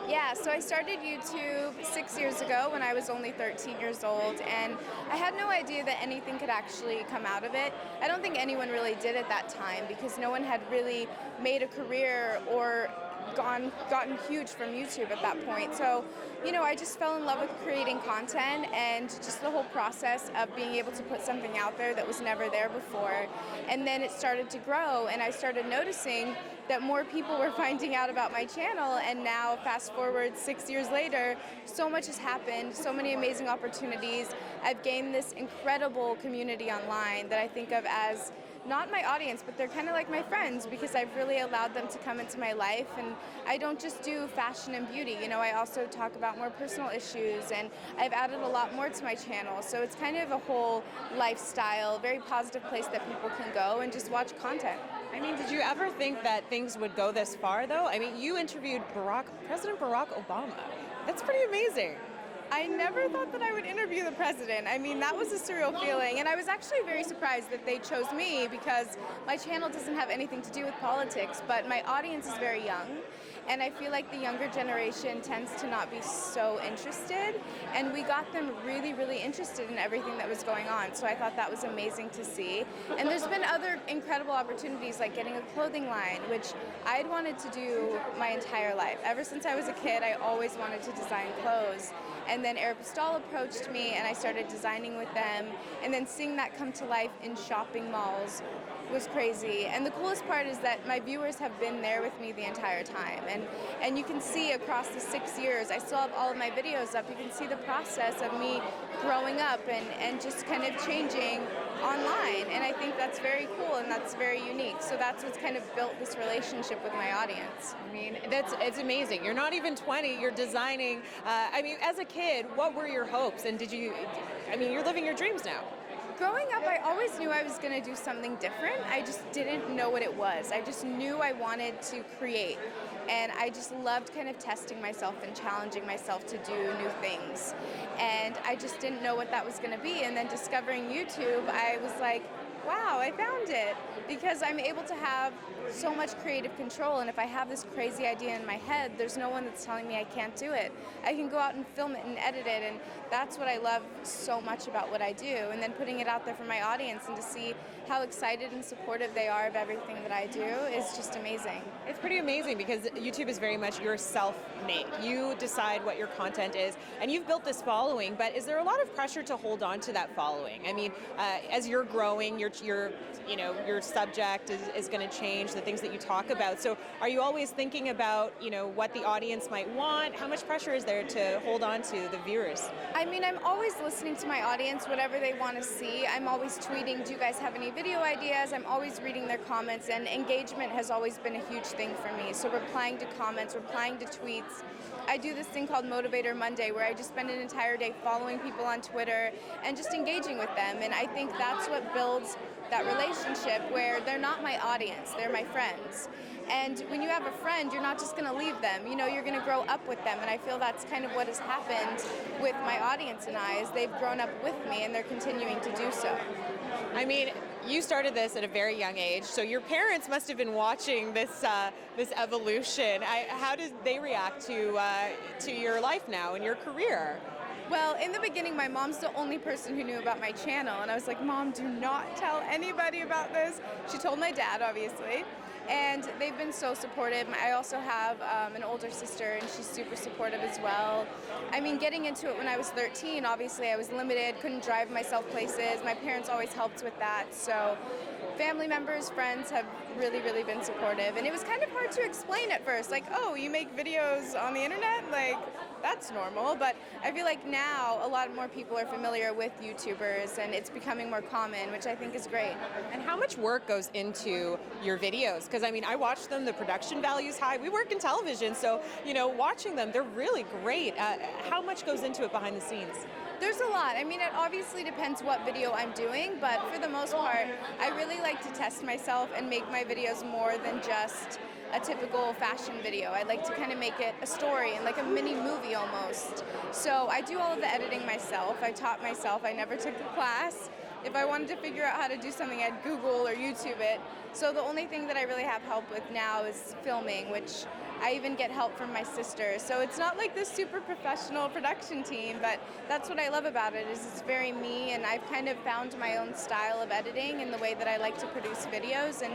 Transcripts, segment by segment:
Yeah, so I started YouTube 6 years ago when I was only 13 years old, and I had no idea that anything could actually come out of it. I don't think anyone really did at that time because no one had really made a career or gotten huge from YouTube at that point. So, I just fell in love with creating content and just the whole process of being able to put something out there that was never there before. And then it started to grow, and I started noticing that more people were finding out about my channel, and now fast forward 6 years later, so much has happened, so many amazing opportunities. I've gained this incredible community online that I think of as not my audience, but they're kind of like my friends because I've really allowed them to come into my life. And I don't just do fashion and beauty, I also talk about more personal issues, and I've added a lot more to my channel. So it's kind of a whole lifestyle, very positive place that people can go and just watch content. I mean, did you ever think that things would go this far, though? I mean, you interviewed President Barack Obama. That's pretty amazing. I never thought that I would interview the president. I mean, that was a surreal feeling, and I was actually very surprised that they chose me because my channel doesn't have anything to do with politics, but my audience is very young, and I feel like the younger generation tends to not be so interested, and we got them really, really interested in everything that was going on, so I thought that was amazing to see. And there's been other incredible opportunities like getting a clothing line, which I'd wanted to do my entire life. Ever since I was a kid, I always wanted to design clothes. And then Aeropostale approached me, and I started designing with them. And then seeing that come to life in shopping malls was crazy. And the coolest part is that my viewers have been there with me the entire time. And you can see across the 6 years, I still have all of my videos up, you can see the process of me growing up and just kind of changing online. And I think that's very cool and that's very unique. So that's what's kind of built this relationship with my audience. I mean, it's amazing. You're not even 20, you're designing. As a kid, what were your hopes? And you're living your dreams now. Growing up, I always knew I was going to do something different. I just didn't know what it was. I just knew I wanted to create. And I just loved kind of testing myself and challenging myself to do new things. And I just didn't know what that was going to be. And then discovering YouTube, I was like, wow, I found it, because I'm able to have so much creative control, and if I have this crazy idea in my head, there's no one that's telling me I can't do it. I can go out and film it and edit it, and that's what I love so much about what I do. And then putting it out there for my audience and to see how excited and supportive they are of everything that I do is just amazing. It's pretty amazing because YouTube is very much your self-made. You decide what your content is, and you've built this following, but is there a lot of pressure to hold on to that following? I mean, as you're growing, your subject is going to change, the things that you talk about. So are you always thinking about, what the audience might want? How much pressure is there to hold on to the viewers? I mean, I'm always listening to my audience, whatever they want to see. I'm always tweeting, do you guys have any video ideas? I'm always reading their comments, and engagement has always been a huge thing for me. So replying to comments, replying to tweets. I do this thing called Motivator Monday where I just spend an entire day following people on Twitter and just engaging with them. And I think that's what builds that relationship where they're not my audience, they're my friends. And when you have a friend, you're not just going to leave them, you're going to grow up with them. And I feel that's kind of what has happened with my audience and I, is they've grown up with me and they're continuing to do so. I mean, you started this at a very young age, so your parents must have been watching this evolution. How did they react to your life now and your career? Well, in the beginning, my mom's the only person who knew about my channel, and I was like, Mom, do not tell anybody about this. She told my dad, obviously, and they've been so supportive. I also have an older sister, and she's super supportive as well. I mean, getting into it when I was 13, obviously I was limited, couldn't drive myself places. My parents always helped with that, so family members, friends have really, really been supportive. And it was kind of hard to explain at first, like, oh, you make videos on the internet? Like, that's normal. But I feel like now a lot more people are familiar with YouTubers and it's becoming more common, which I think is great. And how much work goes into your videos? Because I watch them, the production value is high. We work in television, so, watching them, they're really great. How much goes into it behind the scenes? There's a lot. I mean, it obviously depends what video I'm doing, but for the most part, I really like to test myself and make my videos more than just a typical fashion video. I like to kind of make it a story and like a mini movie almost. So I do all of the editing myself. I taught myself. I never took a class. If I wanted to figure out how to do something, I'd Google or YouTube it. So the only thing that I really have help with now is filming, which I even get help from my sister. So it's not like this super professional production team, but that's what I love about it, is it's very me, and I've kind of found my own style of editing and the way that I like to produce videos, and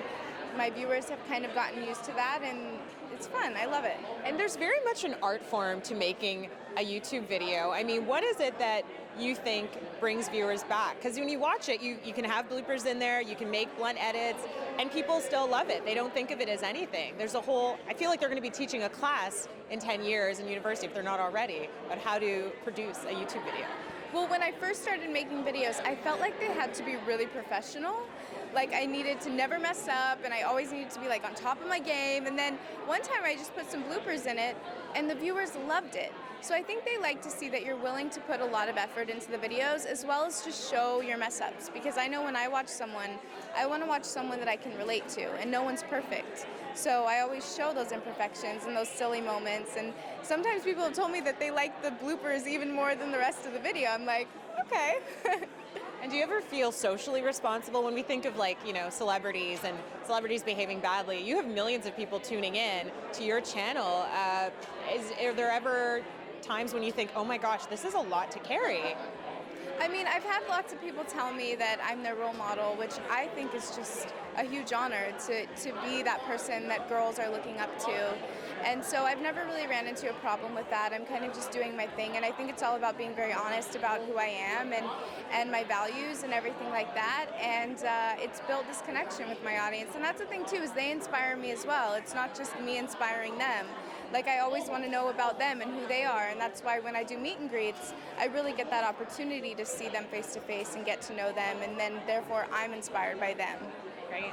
my viewers have kind of gotten used to that, and it's fun. I love it. And there's very much an art form to making a YouTube video. I mean, what is it that you think brings viewers back? Because when you watch it, you can have bloopers in there, you can make blunt edits, and people still love it. They don't think of it as anything. There's a whole, I feel like they're going to be teaching a class in 10 years in university, if they're not already, about how to produce a YouTube video. Well, when I first started making videos, I felt like they had to be really professional. Like I needed to never mess up, and I always needed to be like on top of my game. And then one time I just put some bloopers in it, and the viewers loved it. So I think they like to see that you're willing to put a lot of effort into the videos, as well as just show your mess ups. Because I know when I watch someone, I want to watch someone that I can relate to, and no one's perfect. So I always show those imperfections and those silly moments. And sometimes people have told me that they like the bloopers even more than the rest of the video. I'm like, okay. And do you ever feel socially responsible when we think of, like, you know, celebrities and celebrities behaving badly? You have millions of people tuning in to your channel. Are there ever times when you think, oh my gosh, this is a lot to carry? I mean, I've had lots of people tell me that I'm their role model, which I think is just a huge honor to be that person that girls are looking up to. And so I've never really ran into a problem with that. I'm kind of just doing my thing, and I think it's all about being very honest about who I am and my values and everything like that. And it's built this connection with my audience. And that's the thing too, is they inspire me as well. It's not just me inspiring them. Like I always want to know about them and who they are, and that's why when I do meet and greets, I really get that opportunity to see them face to face and get to know them, and then therefore I'm inspired by them. Great.